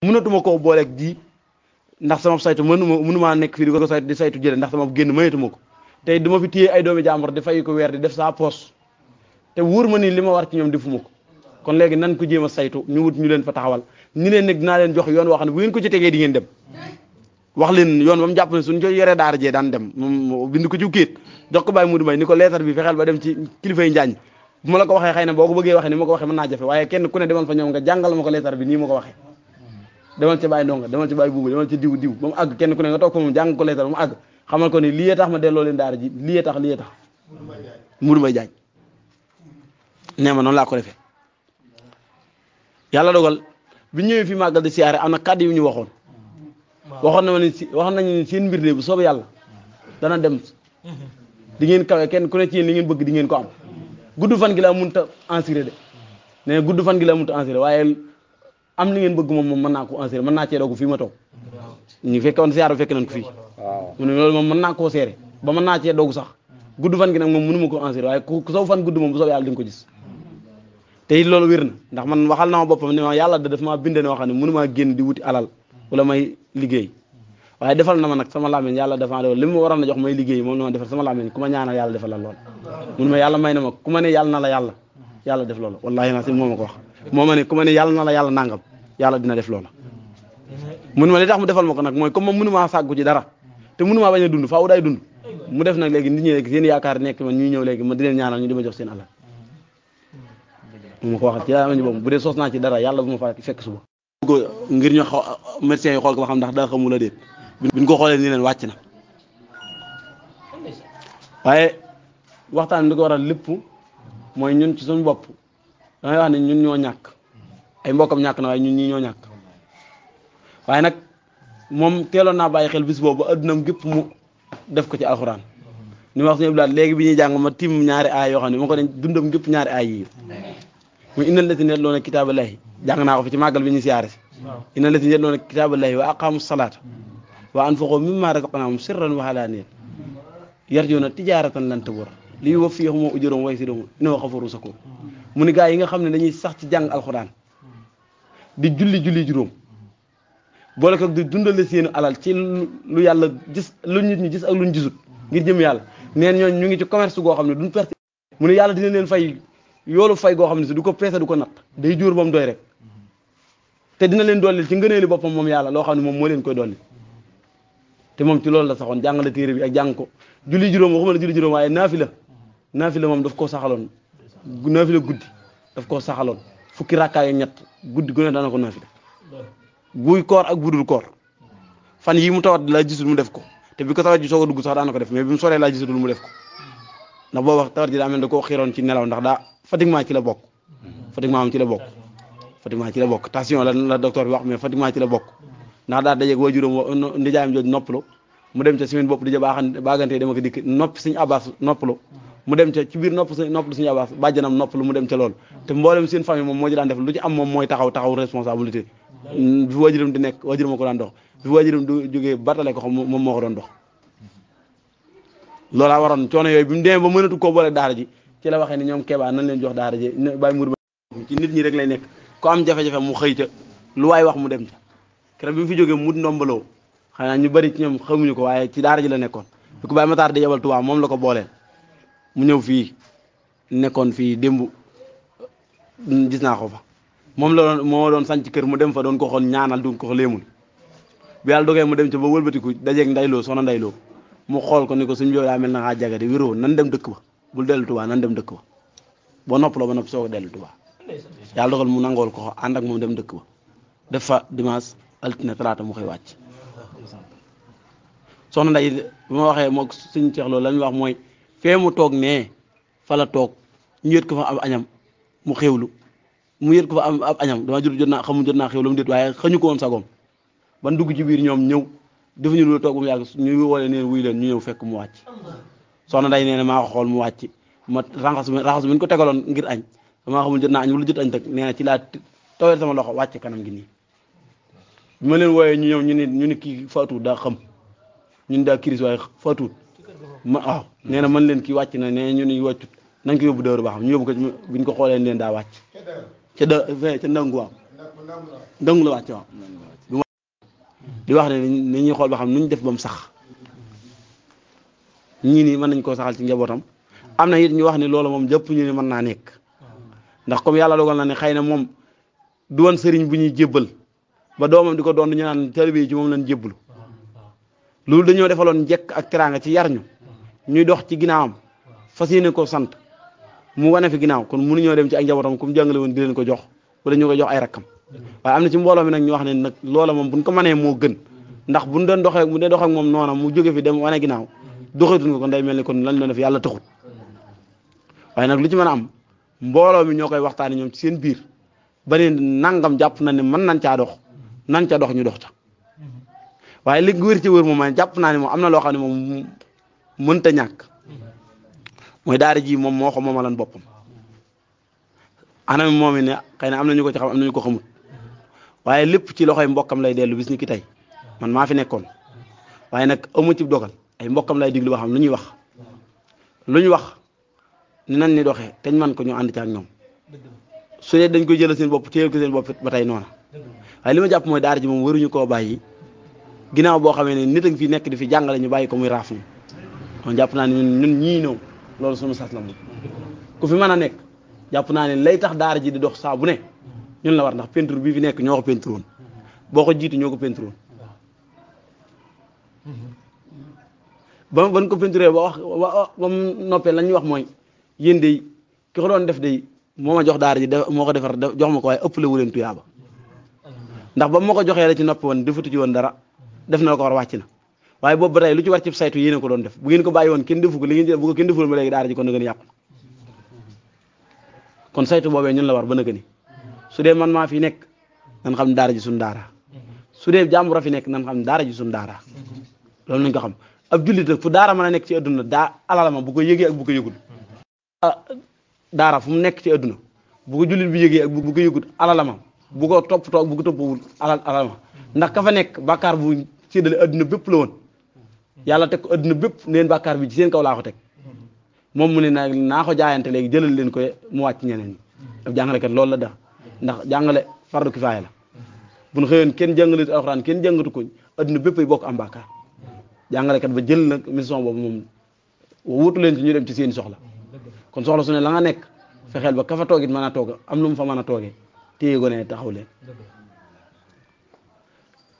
mënatuma koo booleeg ji ndax sama saytu mënumaa nekk fii di ko saytu di saytu jële ndax sama génn mayatuma ko tey duma fi téye ay doomi jàmbur di fay ko weer di def saa poos te wóor ma ni li ma war ci ñoom defuma ko kon léegi nan ko jéem a saytu ñu wut ñu leen fa taxawal ñu leen nag dinaa leen jox yoon woo xam ne bu ngeen ko ci tegee di ngeen dem wax leen yoon ba mu jàpp ne suñ ko yoree daara jee daan dem moom bind ko ci kéet jox ko Baye Modou Mbaye ni ko leetar bi fexeel ba dem ci kilifay njaañ bu ma la ko waxee xëy na boo ko bëggee waxee ni ma ko waxee mën naa jafe waaye kenn ku ne demal fa ñoom nga jàngal ma ko leetar bi nii ma ko waxee demal ci Baye Ndonga demal ci Baye Buuba demal ci diw ba mu àgg kenn ku ne nga toog fa moom jàng ko leetar ba mu àgg xamal ko ni lii tax ma delloo leen daara ji lii tax Modou Mbaye Diagne nee ma noonu laa ko defee yàlla dogal bi ñëwee fi màggal di siyaare am na kàddu yu ñu waxoon na ma ni waxoon nañu ni seen mbir de bu soobee yàlla dana dem di ngeen kawe kenn ku ne ci yéen li ngeen bëgg di ngeen ko am gudd fan gi laa mënut a assuré de nee gudd fan gi laa mënut a assuré waaye am li ngeen bëgg moom mën naa ko assuré mën naa cee doogu fii ma toog ñu fekke woon siyaare bu fekke nañ ko fii mu ne loolu moom mën naa koo seere ba mën naa cee doogu sax gudd fan gi nag moom mënu ma ko assuré waaye ku saw fan gudd moom bu soobee yàlla di nga ko gis te it loolu wér na ndax man waxal na ma boppam ne ma yàlla da daf maa binde ne xam ne mënu maa génn di wuti alal wala may liggéey waaye defal na ma nag sama làmmiñ yàlla dafa defal li mu waroon a jox may liggéey moom la ma defal sama làmmiñ ku ma ñaanal yàlla defal la lool mun ma yàlla may na ma ku ma ne yàlla na la yàlla def loolu wallahi na si moo ma ko wax moo ma ne ku ma ne yàlla na la yàlla nangam yàlla dina def loola mun ma li tax mu defal ma ko nag mooy comme moom mënu maa sàggu ci dara te mënu maa bañ a dund faaw day dund mu def nag léegi nit ñi léegi seen yaakaar nekk man ñuy ñëw léegi ma di leen ñaanal ñu di ma jox seen alal mu ma ko waxal ci daa mañu boobu bu dee soos naa ci dara yàlla bu ma fa fekk suba ko ngir ñu médecins yi xool ko ba xam ndax daa xamul a déet biñ ko xoolee ni leen wàcc na waaye waxtaan bi di ko waral lépp mooy ñun ci suñu bopp damay wax ne ñun ñoo ñàkk ay mbokkam ñàkk na waaye ñun ñii ñoo ñàkk waaye nag moom teeloon naa bàyyi xel bis boobu ba addunam gépp mu def ko ci alxuraan ni ma wax suñu bilaat léegi bi ñuy jàng ma tim ñaari aay yoo xam ne ma ko ne dundam gépp ñaari aay yi muy innal lazina yatluuna kitaaballahi jàng naa ko fi ci màggal bi ñu siyaare si innal lazina yatluuna kitaaballahi wa aqaamu salaata wa anfaqu mimma razaqnaahum sirran wa alaaniyatan yarjuuna tijaaratan lan tabuur liyuwaffiyahum ujurahum wa yazidahum innahu ghafuurun shakuur mu ni gaa yi nga xam ne dañuy sax ci jàng alxuraan di julli juróom boole ko di dundale seen alal ci lu yàlla gis lu nit ñi gis ak lu ñu gisut ngir jëm yàlla neen ñooñ ñu ngi ci commerce goo xam ne duñ perte mu ne yàlla dina leen fay yoolu fay goo xam ne si du ko peese du ko natt day jóor ba mu doy rek te dina leen dolli ci ngëneeli boppam moom yàlla loo xam ne moom moo leen koy dolli te moom ci loolu la saxoon jàngale téere bi ak jàng ko julli juróom waxuma la julli juróom waaye naafila moom daf koo saxaloon naafila guddi daf koo saxaloon fukki rakkaay ñett guddi gu ne dana ko naafila guy koor ak budul koor fan yi mu tawat laa gisul mu def ko te bi ko tawat ji soog a dugg sax daana ko def mais bi mu soree laa gisatul mu def ko ndax boo wax tawat ji daa mel da koo xiroon ci nelaw ndax daa fatiguement ci la bokk fatiguement ci la bokk tension la docteur bi wax mais fatiguement ci la bokk ndax daa dajeeg waajuram ndijaayam jooju noppalu mu dem ca semaine bopp di ja baagantee dama ko dikk noppi suñu abbas noppalu mu dem ca ci biir noppalu suñu abbas bàjjanam noppalu mu dem ca loolu te mboolem seen famille moom moo ci daan def lu ci am moom mooy taxaw responsabilité bi waajuram di nekk waajuram ko daan dox bi waajuram du jógee batale ko xam moom moo ko doon dox loolaa waroon coono yooyu bi mu demee ba mënatu koo boole daara ji ci la waxee ni ñoom Keba nañ leen jox daara ji bàyyi mur ci nit ñi rek lay nekk ko am jafe-jafe mu xëy ca lu waay wax mu dem ca keroog bi mu fi jógee mu ndombaloo xanaa ñu bari ci ñoom xamuñu ko waaye ci daara ji la nekkoon bi ko Baye Matar di yebal Tuubaa moom la ko booleel mu ñëw fii nekkoon fii démb gis naa ko fa moom la doon moo doon sanc kër mu dem fa doon ko xool ñaanal doon ko léemul bi yàlla dogee mu dem ca ba wëlbatiku dajeeg ndayloo soxna ndayloo mu xool ko ni ko suñu yow daa mel na ngaa jaga di wéroo nan dem dëkk ba bul dellu Tuubaa nan dem dëkk ba boo noppaloo ba nopp soog a dellu Tuubaa yàlla dogal mu nangool ko ànd ak moom dem dëkk ba def fa dimanche altine talaata mu koy wàcc soxna nday bi ma waxee moog suñu ceex loolu la ñu wax mooy fee mu toog nee fa la toog ñu yët ko fa am añam mu xewlu mu yët ko fa am ab añam dama jot naa xamul jot naa xewlu mu déet waaye xañu ko woon sagom ban dugg ci biir ñoom ñëw defuñu lu toog ba mu yàgg ñu woolee neen wuy leen ñu ñëw fekk mu wàcc soxna nday nee na maa ko xool mu wàcc ma raxas bi ñu ko tegaloon ngir añ damaa xamul jot naa añ wala jot añ teg nee na ci laa tawel sama loxo wàcc kanam gi nii bi ma leen wooyee ñu ñëw ñu ni kii faatuut daa xam ñun daa kiris waaye faatuut ma waaw nee na mën leen kii wàcc na nee ñu ni wàccut nañ ko yóbbu dëwër ba xam ñu yóbbu ko biñ ko xoolee leen daa wàcc ca ndangu waaw dong la wàcc waaw di wax ne ni ñuy xool ba xam nu ñu def ba mu sax ñii nii mën nañ koo saxal ci njabootam am na it ñu wax ne loolu moom jëpp ñu ne mën naa nekk ndax comme yàlla dogal na ne xëy na moom du woon sëriñ bu ñuy jébbal ba doomam di ko doon ñu naan taalibe yi ci moom lañ jébbalu loolu dañoo defaloon njëkk ak teraanga ci yar ñu ñuy dox ci ginnaawam fas yéene ko sant mu wane fi ginnaaw kon mënuñoo dem ci ak njabootam ku mu jàngale woon di leen ko jox wala ñu koy jox ay rakkam waaye am na ci mbooloo mi nag ñu wax ne nag loola moom buñ ko mënee moo gën ndax buñ doon doxee mu dee dox ak moom noona mu jóge fi dem wane ginnaaw doxatuñ ko kon day mel ni kon lañ doon def yàlla taxut waaye nag lu ci mën a am mbooloo mi ñoo koy waxtaani ñoom ci seen biir ba ne nangam jàpp na ne mën nañ caa dox nañ ca dox ñu dox ca waaye li wér ci wér moom mooy jàpp naa ne moom am na loo xam ne moom mënta ñàkk mooy daara ji moom moo ko moomalan boppam anam moom ne xëy na am na ñu ko ci xam am na ñu ko xamut waaye lépp ci loxoy mbokkam lay dellu bis ni ki tey man maa fi nekkoon waaye nag amu ci dogal ay mbokkam lay diglu ba xam lu ñuy wax lu ñu wax ni nan ni doxee teñ man ko ñu ànd ci ak ñoom su dee dañ koy jël seen bopp téyel ko seen bopp ba tey noona waaye li ma jàpp mooy daara ji moom waruñu koo bàyyi ginnaaw boo xamee ne nit a ngi fi nekk di fi jàngale ñu bàyyi ko muy raaf ñu kon jàpp naa ne ñun ñii ñëw loolu sunu sas la moom ku fi mën a nekk jàpp naa ne lay tax daara ji di dox saa bu ne ñun la war ndax peinture bii fi nekk ñoo ko peinture woon boo ko jiitu ñoo ko peinture woon ban ko peinturé ba wax ba mu noppee la ñuy wax mooy yéen de ki ko doon def de moo ma jox daara ji moo ko defar jox ma ko waaye ëpp la wu leen tuyaaba ndax ba ma ko joxee la ci noppi woon defatu ci woon dara def na la ko war wàcc na waaye boobu ba tey lu ci war ci saytu yéen ko doon def bu ngeen ko bàyyi woon kenn defu ko li ngeen bu ko kenn deful ba léegi daara ji kon na gën a yàqu kon saytu boobee ñun la war ba na gëni su dee man maa fi nekk nan xam daara ji suñ daara su dee jàmbur a fi nekk nan xam daara ji suñ daara loolu nañ ko xam ab jullit fu daara mën a nekk ci adduna alalama bu ko yëgee ak bu ko yëgul daara fu mu nekk ci adduna bu ko jullit bi yëgee ak bu ko yëgul alalama bu ko toppatoo bu ko toppawul alalama ndax ka fa nekk bàkkaar bu séddale adduna bépp la woon yàlla teg ko adduna bépp neen bàkkaar bi ci seen kaw laa ko teg moom mu ne naa ko jaayante léegi jëlal leen ko mu wàcc ñeneen ñi ab jàngalekat loolu la da ndax jàngale fardu kifaaya la bu ñu xëyoon kenn jàngalit alxuraan kenn jàngatu ko adduna bépp ay bokk am bàkkaar jàngalekat ba jël nag mission boobu moom wutu leen ci ñu dem ci seen soxla kon soxla su ne la nga nekk fexeel ba ka fa toogit mën a toog am lu mu fa mën a toogee téye ko ne taxaw leen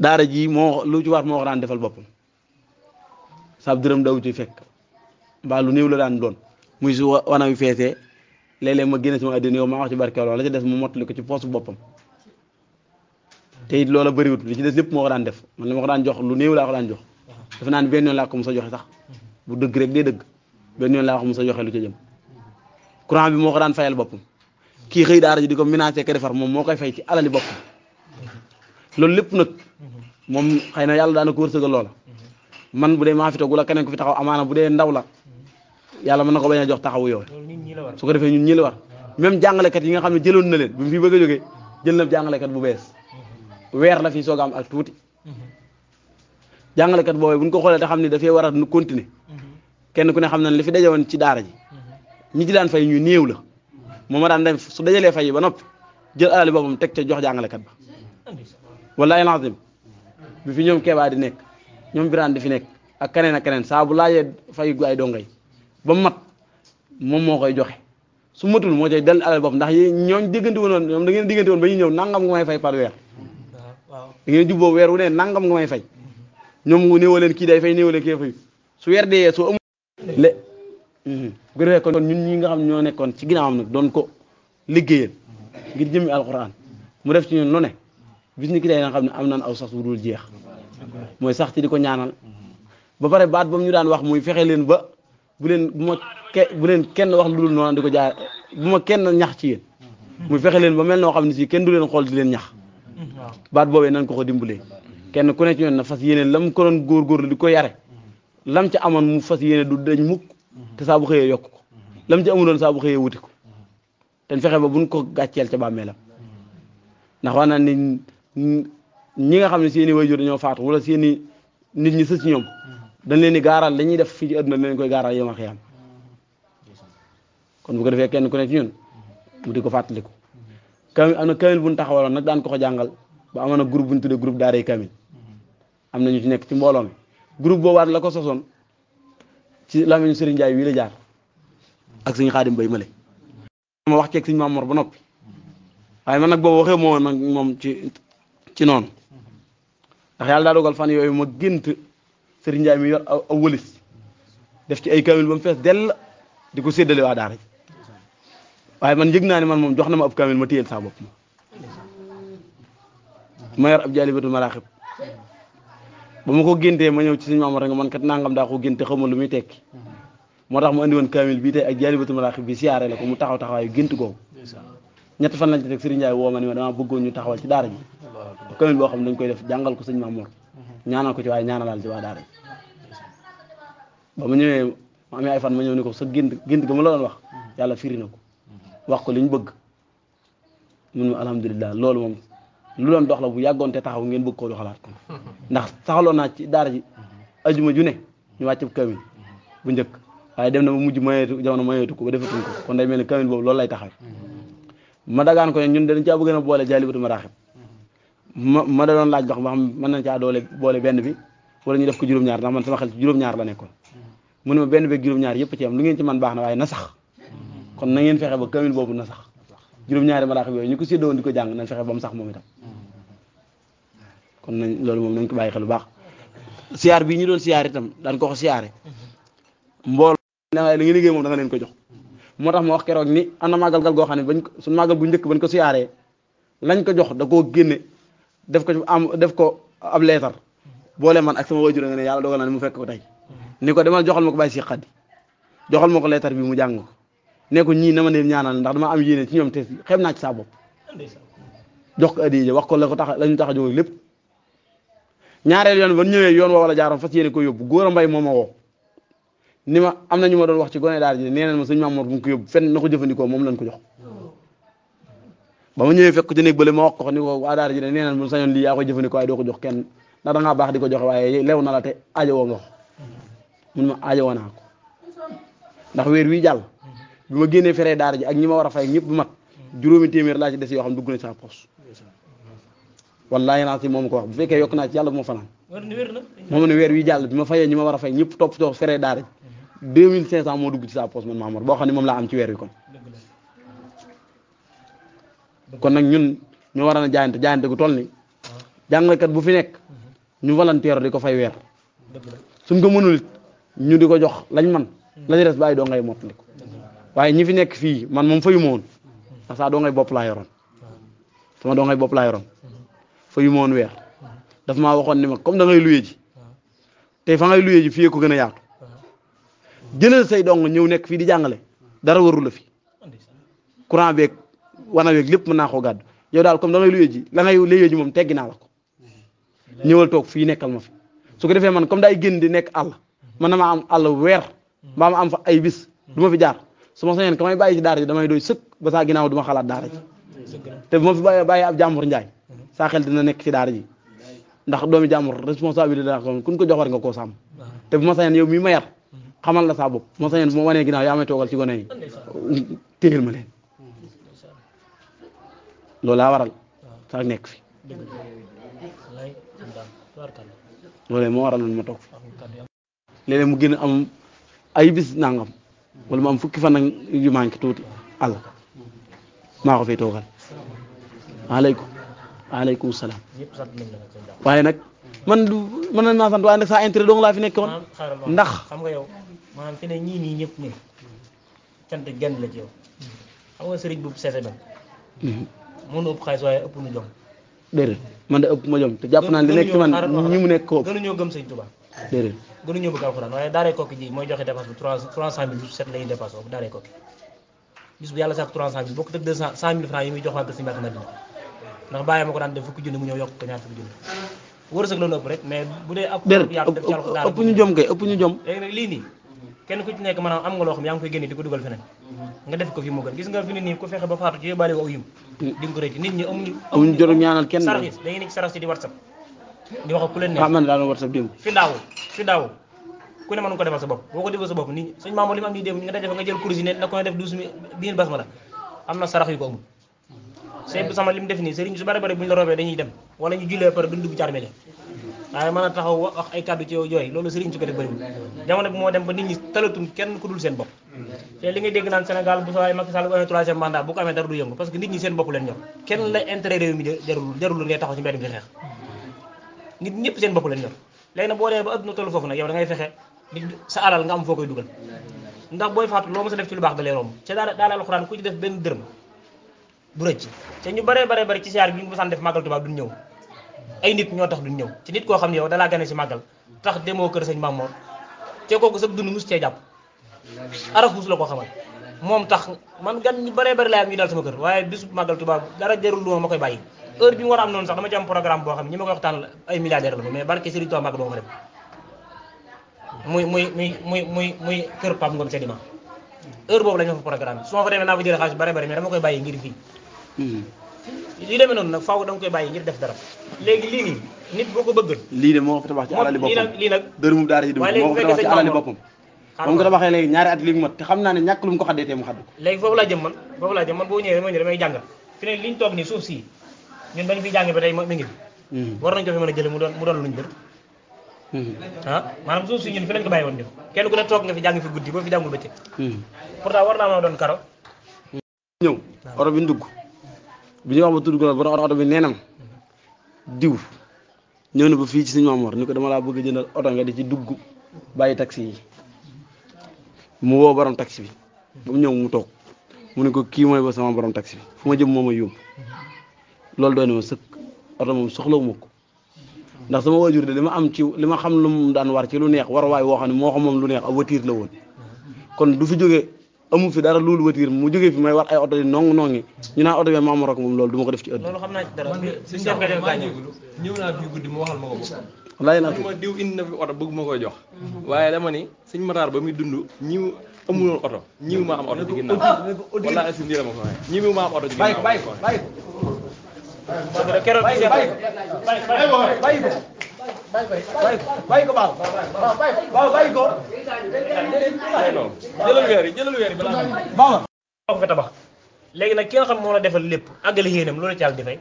daara ji moo lu ci war moo ko daan defal boppam sab dërëm daw ci fekk mbaa lu néew la daan doon muy su wana wi feesee léeg-léeg ma génne sama addina yow maa wax ci barkeel la ci des mu mottali ko ci poosu boppam te it loola bëriwut li ci des lépp moo ko daan def man li ma ko daan jox lu néew laa ko daan jox dafa naan benn yoon laa ko mos a joxe sax bu dëgg rek dee dëgg benn yoon laa ko mos a joxe lu ca jëm courant bi moo ko daan fayal boppam kii xëy daara ji di ko menacé ka defar moom moo koy fay ci alali boppam loolu lépp nag moom xëy na yàlla daana ko wërsëgal loola man bu dee maa fi toog wala keneen ku fi taxaw amaana bu dee ndaw la yàlla mën na ko bañ a jox taxawu yow su ko defee ñun ñi la war même jàngalekat yi nga xam ne jëloon na leen bi mu fi bëgg a jógee jël na jàngalekat bu bees weer la fi soog a am ak tuuti jàngalekat boobee bu ñu ko xoolee te xam ne dafay war a continuer kenn ku ne xam na li fi dajewoon ci daara ji ñi ci daan fay ñu néew la moom ma daan dem su dajalee fay yi ba noppi jël alali boppam teg ca jox jàngalekat ba wallahi lazim bi fi ñoom Keebaa di nekk ñoom Birane di fi nekk ak keneen saa bu laajee fay gu ay dongay ba mat moom moo koy joxe su matul moo cay del alal boppam ndax ñooñ diggante woon ñoom da ngeen diggante woon ba ñu ñëw nangam nga may fay par weer da ngeen jubboo weer wu ne nangam nga may fay ñoom mu néewoo leen kii day fay néewoo leen kii fay su weer dee soo amul le bu ko defee kon ñun ñi nga xam ñoo nekkoon ci ginnaawam nag doon ko liggéeyal ngir jëmmi alxuraan mu def ci ñun lu ne bis ni ki day nga xam ne am naan aw sax wu dul jeex mooy sax ci di ko ñaanal ba pare baat ba mu ñu daan wax muy fexe leen ba bu leen kenn wax lu dul noonu di ko jaar bu ma kenn ñax ci yéen muy fexe leen ba mel noo xam ne si kenn du leen xool di leen ñax baat boobee nañ ko dimbalee kenn ku ne ci ñoon na fas yéene lam ko doon góorgóorlu di ko yare lam ca amoon mu fas yéene du dañ mukk te saa bu xëyee yokk ko lam ci amuloon saa bu xëyee wuti ko te fexe ba buñ ko gàcceel ca bàmmeelam ndax wax naa ni ñi nga xam ne seeni waajur dañoo faatu wala seeni nit ñi sës ci ñoom dañ leen di gaaral dañuy def fii ci àdduna leen koy gaaral yoma xiyam kon bu ko defee kenn ku ne ci ñun mu di ko fàttaliku kamil am na kamil bu ñu taxawaloon nag daan ko ko jàngal ba amoon na groupe bu ñu tuddee groupe daaray kamil am na ñu ci nekk ci mbooloo mi groupe boobaat la ko sosoon ci lamiñu Serigne Ndiaye wii la jaar ak suñu Xaadim Bay male ma wax ceeg suñu Maam Mor ba noppi waaye man nag boobu waxee moo nag moom ci noonu ndax yàlla daa dogal fan yooyu ma gént Serigne Ndiaye mi yor aw wëlis def ci ay kamil ba mu fees dell di ko séddale waa daara ji waaye man yëg naa ne man moom jox na ma ab kamil ma téyel saa bopp ma yor ab Jaalibatul Maraaxib ba ma ko géntee ma ñëw ci suñu Maam Mor rek man kat nangam daa ko génte xamul lu muy tekki moo tax mu andi woon kamil bii tey ak Jaalibatul Maraaxib bi siyaare la ko mu taxawaayu gént googu ñetti fan lañ ci teg Serigne Ndiaye woo ma ni ma dama bëggoon ñu taxawal ci daara ji kamil boo xam ne dañ koy def jàngal ko sëñ Maam Mor ñaanal ko ci waaye ñaanalal ci waa daara ji ba ma ñëwee ma amee ay fan ma ñëw ni ko sa gént ga ma la doon wax yàlla firi na ko wax ko li ñu bëgg mun ma alhamdulilah loolu moom lu doon dox la bu yàggoon te taxaw ngeen bëgg koo doxalaat ko ndax saxaloon naa ci daara ji ajuma ju ne ñu wàcc kamil bu njëkk waaye dem na ba mujj mayeetu jamono mayeetu ko ba defatuñ ko kon day mel ni kamil boobu loolu lay taxaw ma dagaan ko ne ñun dañ caa bëgg na boole Jaalibatul Maraaxib ma da doon laaj dox ba xam mën nañ caa boole benn bi wala ñu def ko juróom-ñaar ndax man sama xel ci juróom-ñaar la nekkoon mu ne ma benn beeg juróom-ñaar yëpp ci am lu ngeen ci man baax na waaye na sax kon na ngeen fexe ba kamil boobu na sax juróom-ñaari maraaxib yooyu ñu ko séddoo woon di ko jàng nañ fexe ba mu sax moom itam kon nañ loolu moom nañ ko bàyyi xel bu baax siyaar bii ñu doon siyaar itam daan ko siyaare mbool la nga liggéey moom da nga leen ko jox moo tax ma wax keroog ni am na màggal goo xam ne bañ suñ màggal bu njëkk bañ ko siyaaree lañ ko jox da koo génne def ko ab leetar boole man ak sama wajur nga ne yàlla dogal na ne mu fekk ko tey ni ko demal joxal ma ko bàyyi si xaddi joxal ma ko leetar bi mu jàng ko ne ko ñii na ma leen ñaanal ndax dama am yéene ci ñoom te xem naa ci saa bopp jox ko addiya wax ko la ko tax la ñu tax a jóg lépp ñaareel yoon ba ñëwee yoon woo wala jaaroon fas yéene ko yóbbu góor a mbay moo ma woo ni ma am na ñu ma doon wax ci gone daara ji nee nañ ma sëñ Maam Mor bu mu ko yóbbu fenn na ko jëfandikoo moom lañ ko jox ba ma ñëwee fekk ci néeg bële ma wax ko ni ko waa daara ji ne nee nañ mu sañoon lii yaa koy jëfandikoo waaye doo ko jox kenn ndax da ngaa baax di ko joxe waaye lew na la te aajo woo nga ko mun ma aajo woo naa ko ndax weer wii jàll bi ma génnee feree daara ji ak ñi ma war a fay ñëpp bu mat juróomi téeméer laa ci des yoo xam dugg na sa poche wallaahi naa si moom ko wax bu fekkee yokk naa ci yàlla bu ma fanaan moom ne weer wii jàll bi ma fayee ñi ma war a fay ñëpp topp topp feree daara ji 2500 moo dugg ci sa poche man Maam Mor boo xam ne moom laa am ci weer wi kon nag ñun ñoo war a jaayante gu toll ni jàngalekat bu fi nekk ñu volontaire di ko fay weer suñ ko mënul ñu di ko jox lañ man la ci des bàyyi doo ngay mottali ko waaye ñi fi nekk fii man moom fayu ma woon ndax saa doo ngay bopp laa yoroon sama doo ngay bopp laa yoroon fayu ma woon weer daf maa waxoon ni ma comme da ngay luye ji te fa ngay luye ji fii ko gën a yaatu jëlal say dong ñëw nekk fii di jàngale dara waru la fi courant beeg wana beeg lépp mën naa koo gàddu yow daal comme da ngay luye ji la ngay luye ji moom teggi naa la ko ñëwal toog fii nekkal ma fi su ko defee man comme daay génn di nekk àll man na maa am àll weer mbaa ma am fa ay bis du ma fi jaar su ma sañoon ka may bàyyi ci daara ji damay doy sëkk ba saa ginnaaw du ma xalaat daara ji te bu ma fi bàyyi ab jàmbur njaay saa xel dina nekk ci daara ji ndax doomi jàmbur responsabilité daa ko kun ko jox war nga koo sàmm te bu ma sañoon yow mii ma yar xamal la saa bopp bu ma sañoon bu ma wanee ginnaaw yaa may toogal ci gone yi téyel ma leen loolu laa waral saa nekk fi loolee moo waral ma toog léeg-léeg mu gën a am ay bis nangam wala mu am fukki fan nag yu manqué tuuti àll maa ko fay toogal aleykum salaam waaye nag man du mën nañ maa sant waaye nag saa intérêt dong laa fi nekkoon ndax xam nga yow maanaam fi ne ñii nii ñëpp nii cant genn la ci yow xam nga sëriñ bu seese ben mënu ëpp xaalis waaye ëpp nu jom déedéet man de ëpp ma jom te jàpp naa li nekk ci man ñi mu nekk ko gënuñoo gëm sëñ Tuubaa déedéet gënuñoo bëgg alxuraan waaye daaree kokki ji mooy joxe dépense bi 300 000 set lay dépassé bu daaree kokki bis bu yàlla sàkk 300 000 bokk tëg 100 000 francs yi muy jox waa kër si Mbàkke Madina ndax bàyyi ma ko daan def fukki junni mu ñëw yokk ko ñaar fukki junni wërsëg la ëpp rek mais bu dee ëpp ñu jom kay ëpp ñu jom léegi nag lii nii kenn ku ci nekk maanaam am nga loo xam yaa ngi koy génne di ko dugal feneen nga def ko fi moo gën gis nga fi ne nii ku fexe ba faatu ci yóbbaale ko aw yim di nga ko rëcc nit ñi amuñu jot ñaanal kenn sarax yi dañuy nekk sarax si di WhatsApp di wax ak ku leen neex man daal WhatsApp démb fi daaw ku ne mën ko defal sa bopp boo ko defal sa bopp nit suñ maamoon li mu am nii démb nga def nga jël kurus yi ne na ko ne def 12 000 10 000 basmala am na sarax yu ko amul sëñ bi sama li mu def nii sëriñ su bari bari bu ñu la robee dañuy dem wala ñu jullee pare duñ dugg ci armée waaye mën a taxaw wax ay kàddu ci yow jooy loolu sëriñ su ko def bëriwul jamono bi moo dem ba nit ñi talatum kenn ku dul seen bopp te li ngay dégg naan Sénégal bu soo Macky Sall bu amee troisième mandat bu ko amee dara du yëngu parce que nit ñi seen bopp leen ñor kenn la intérêt réew mi jarul ngay taxaw ci mbedd bi di xeex nit ñëpp seen bopp leen ñor léegi nag boo demee ba adduna tollu foofu nag yow da ngay fexe sa alal nga am foo koy dugal ndax booy faatu loo mës a def ci lu baax da lay romb ca daal alxuraan ku ci def benn dërëm du rëcc te ñu bare ci siyaar bi ñu mësaan def màggal Tuubaa duñ ñëw ay nit ñoo tax duñ ñëw ci nit koo xam ne yow dalaa gane si màggal tax demoo kër sëñ Mamoor te kooku sa dund mus cee jàpp araf mus la ko xamal moom tax man gan ñu bare laa am ñu daal sama kër waaye bisu màggal Tuubaa dara jarul lu ma koy bàyyi heure bi mu war a am noonu sax dama ci am programme boo xam ne ñi ma koy waxtaan ay milliardaire la mais barke Serigne Touba màggal doo ma dem muy kër Pape Ngom Sedima heure boobu la ñu fa programme su ma fa demee naa fa jëlee xaalis bare mais dama koy bàyyi ngir fii li demee noonu nag faaw da nga koy bàyyi ngir def dara léegi lii nii nit boo ko bëggal lii de moo ko fi tabax ci alali boppam lii nag dërëmu daara ji moo ko fi tabax ci alali boppam ba mu ko tabaxee léegi ñaari at léegi mat te xam naa ne ñàkk lu mu ko xaddee tee mu xadd ko léegi foofu laa jëm man boo ñëwee damay jàngal fi ne liñ toog nii suuf si ñun bañ fi jàng ba tey mi ngi fi war nañ ko fi mën a jële mu doon luñ bër maanaam suuf si ñun fi lañ ko bàyyi woon ñun kenn ku ne toog nga fi jàng fi guddi boo fi jàngul bëccëg pourtant war naa mën a doon karo ñëw oto bi ñu dugg bi ñu wax ba tudd ko borom oto bi neenam diw ñëw na ba fii ci suñu Mamoor ni ko dama laa bëgg a jëndal oto nga di ci dugg bàyyi taxi yi mu woo borom taxi bi ba mu ñëw mu toog mu ne ko kii mooy ba sama borom taxi bi fu ma jëm moo ma yóbbu loolu doy na ma sëkk oto moom soxlawu ma ko ndax sama waajur de li ma am ci li ma xam lu mu daan war ci lu neex war waay woo xam ne moo xam moom lu neex ab voiture la woon kon du fi jógee amu fi dara loolu voiture mu jógee fi may war ay oto yi nongi ñu naan oto bi ma am rek moom loolu du ma ko def ci ëdd loolu xam naa ci dara ñëw naa fii guddi mu waxal ma ko wallaay naa ma diw indi na fi oto bëgg ma koy jox waaye dama ni sëñ Matar ba muy dund ñiw amuloon oto ñiw ma am oto ci ginnaaw wala si ndii la ma ko waxee ñiw ma am oto ci ginnaaw bàyyi ko jëlal weer yi balaa ko fi tabax léegi nag ki nga xam moo la defal lépp àggale yéenam loolu ci yàlla di fay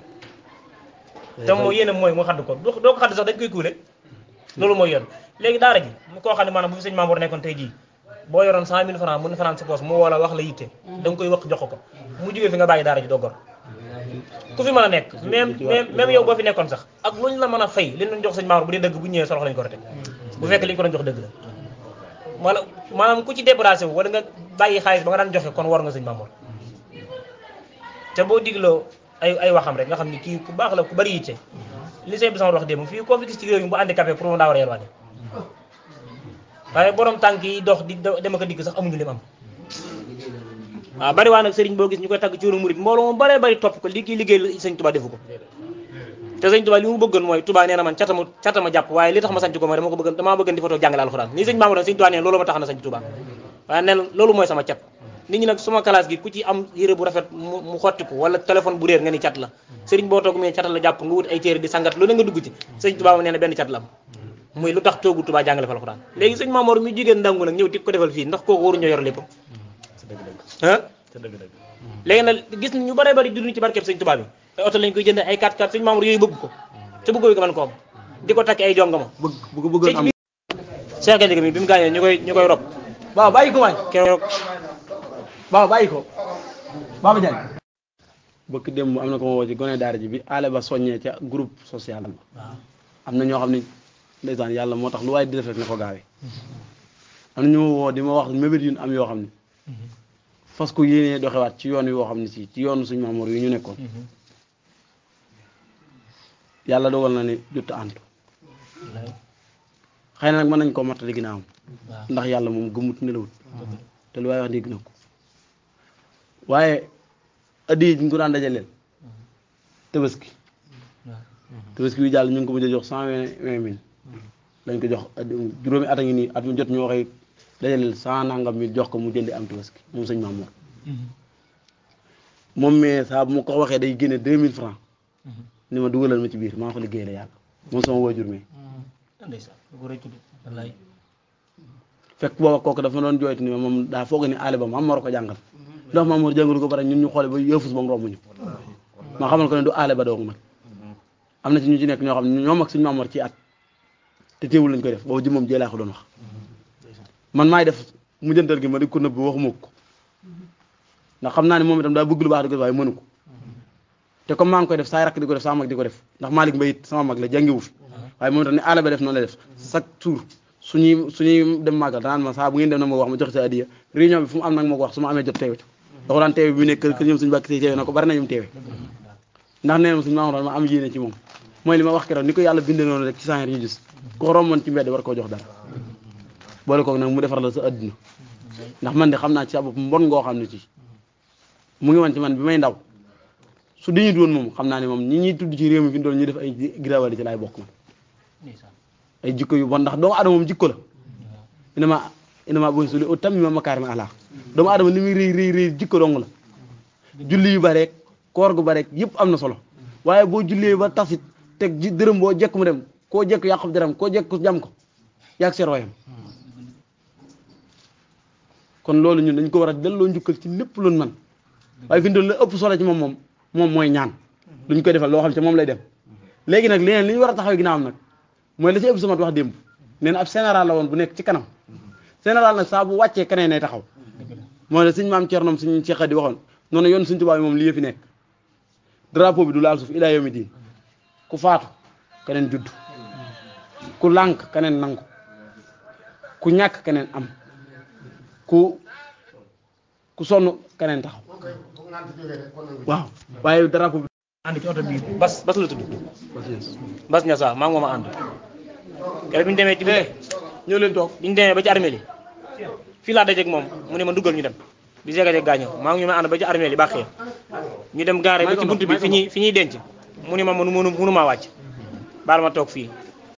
te moo yéenam mooy mu xadd ko doo ko xadd sax dañ koy kuule loolu mooy yoon léegi daara ji mu koo xam ne maanaam bu fi sëñ Mamour nekkoon tey jii boo yoroon 100.000 francs mën na fanaan sa poos mu woo la wax la yitte da nga koy wax jox ko mu jógee fi nga bàyyi daara ji doo gor ku fi mën a nekk même yow boo fi nekkoon sax ak lu ñu la mën a fay li ñu jox sëñ Mamour bu dee dëgg bu ñëwee solox lañ ko rete bu fekk li ñu ko doon jox dëgg la wala maanaam ku ci déplacé wu wala nga bàyyi xaalis ba nga daan joxe kon war nga sëñ Mamour te boo digloo ay waxam rek nga xam ni kii ku baax la ku bari yitte li sëñ bi sama wax démb fii koo fi gis ci réew mi bu handicapé pour moom daa war a yelwaane waaye borom tànk yi dox di dem ak dikk sax amuñu lim am waaw bari waa nag sëriñ boo gis ñu koy tagg ci yoonu murid mbooloo moom bari topp ko li kii liggéey sëñ Tuubaa defu ko te sëñ Tuubaa li mu bëggoon mooy Tuubaa nee na man catama jàpp waaye li tax ma sanc ko mooy damaa bëggoon di fa toog jàngale alxuraan nii sëñ Mamadou sëñ Tuubaa nee loolu ma tax na sanc Tuubaa waaye nee loolu mooy sama cat nit ñi nag suma classe gi ku ci am yére bu rafet mu xottiku wala téléphone bu réer nga ni cat la sëriñ boo toog mu ne cat la jàpp nga wut ay téere di sangat lu ne nga dugg ci sëñ Tuubaa nee na benn cat la am muy lu tax toogu Tuubaa jàngale fa alxuraan léegi sëñ Mamour mi jigéen ndangu nag ñëw di ko defal fii ndax kooku waruñoo yor léppam léegi nag gis ñu bari dund ci barkeb sëñ Tuubaa bi ay oto lañ koy jënd ay 4x4 sëñ Mamour yooyu bëgg ko te bëgg ko mën ko am di ko takk ay jongama bëggoon am Cheikh Gandiaga mi bi mu gaañee ñu koy rob waaw bàyyi ko waay keroog waaw bàyyi ko Baba Diagne bëkk démb am na ko ma woo ci gone daara ji bi ale ba soññee ca groupe social am na ñoo xam ne ndeysaan yàlla moo tax lu waaye di def rek na ko gaawee am na ñu ma woo di ma wax mébét yu am yoo xam ne fas ko yéenee doxewaat ci yoon yoo xam ne ci yoonu suñu Mamour yi ñu nekkoon yàlla dogal na ne jot a antu xëy na nag mën nañ koo mattali ginnaawam ndax yàlla moom gëmut nelawut te lu waaye wax dégg na ko waaye addi yi ñu ko daan dajaleel tabaski bi jàll ñu ngi ko mujj a jox 120 000 lañ ko jox juróomi at a ngi nii at mu jot ñu waxee dajaleel 100 nangam mi jox ko mu jëndi am tabaski moom sëñ Mamour moom mais saa bu ma ko waxee day génne 2000 francs ni ma dugalal ma ci biir maa ko liggéey la yàlla moom sama waajur mi fekk booba kooku dafa doon jooytu ni moom daa foog ni aale ba Mamour ko jàngal ndax Mamour jàngalu ko bare ñun ñu xoole ba yëfus ba mu romb ñu ma xamal ko ne du aale ba doog nag am na ci ñu ci nekk ñoo xam ne ñoom ak suñu Maam Mor ci at te teewul lañ koy def boobu ji moom jëlaa ko doon wax man maay def mujjantal gi ma di ko nëbb waxuma ko ndax xam naa ne moom itam daa bëgg lu baax di ko def waaye mënu ko te comme maa ngi koy def saa rakk di ko def saa mag di ko def ndax Malick Mbaye it sama mag la jàngiwu fi waaye moom itam ne aala ba def noonu la def chaque jour suñuy dem màggal danaan ma saa bu ngeen dem na ma wax ma joxe sa addiya réunion bi fu mu am nag ma ko wax su ma amee jot teewe da ko daan teewe bi nekk kër ñoom suñu bàkk si teewe na ko bari nañum teewe ndax nee na suñu Maam Mor ma am yéene ci moom mooy li ma wax keroog ni ko yàlla bindee noonu rek ci saa ñu gis ko romboon ci mbedd war koo jox dara boole koog nag mu defar la sa adduna ndax man de xam naa ci sa bopp mbon ngoo xam ne ci mu ngi woon ci man bi may ndaw su diñu doon moom xam naa ne moom ñi ñuy tudd ci réew mi fi doon ñu def ay girawali ci laay bokk man ay jikko yu bon ndax doomu adama moom jikko la inama boy suli au tammi ma makaarima ala doomu adama ni muy rëy jikko dong la julli yu bareek koor gu bareek yëpp am na solo waaye boo jullee ba tasit teg ji dërëm boo jekk mu dem koo jekk yàqub dërëm koo jekk jam ko yàgg seer wayam kon loolu ñun dañ ko war a delloo njukkal ci lépp luñ man waaye fi la ëpp solo ci moom mooy ñaan luñ koy defal loo xam ci moom lay dem léegi nag leneen li ñu war a taxaw ginnaawam nag mooy la ci ëpp samat wax démb nee na ab général la woon bu nekk ci kanam général nag saa bu wàccee keneen nay taxaw mooy la suñ maam Cernom suñ Cheikh di waxoon noonu yoon suñ tubaab yi moom lii fi nekk drapeau bi du laal suuf ilaa yawmi diin ku faatu keneen judd ku lànk keneen nangu ku ñàkk keneen am ku sonn keneen taxaw waaw waaye drapeau bi ànd ci oto bi bas la tudd bas ña sa maa ngi moom a ànd keroog bi ñu demee ci ñëw leen toog bi ñu demee ba ci armée li fii laa dajeeg moom mu ne ma duggal ñu dem bi jegaje gaañoo maa ngi ñu ma ànd ba ci armée li bàqee ñu dem gaare ba ci bunt bi fi ñuy denc mu ne ma mënu maa wàcc baal ma toog fii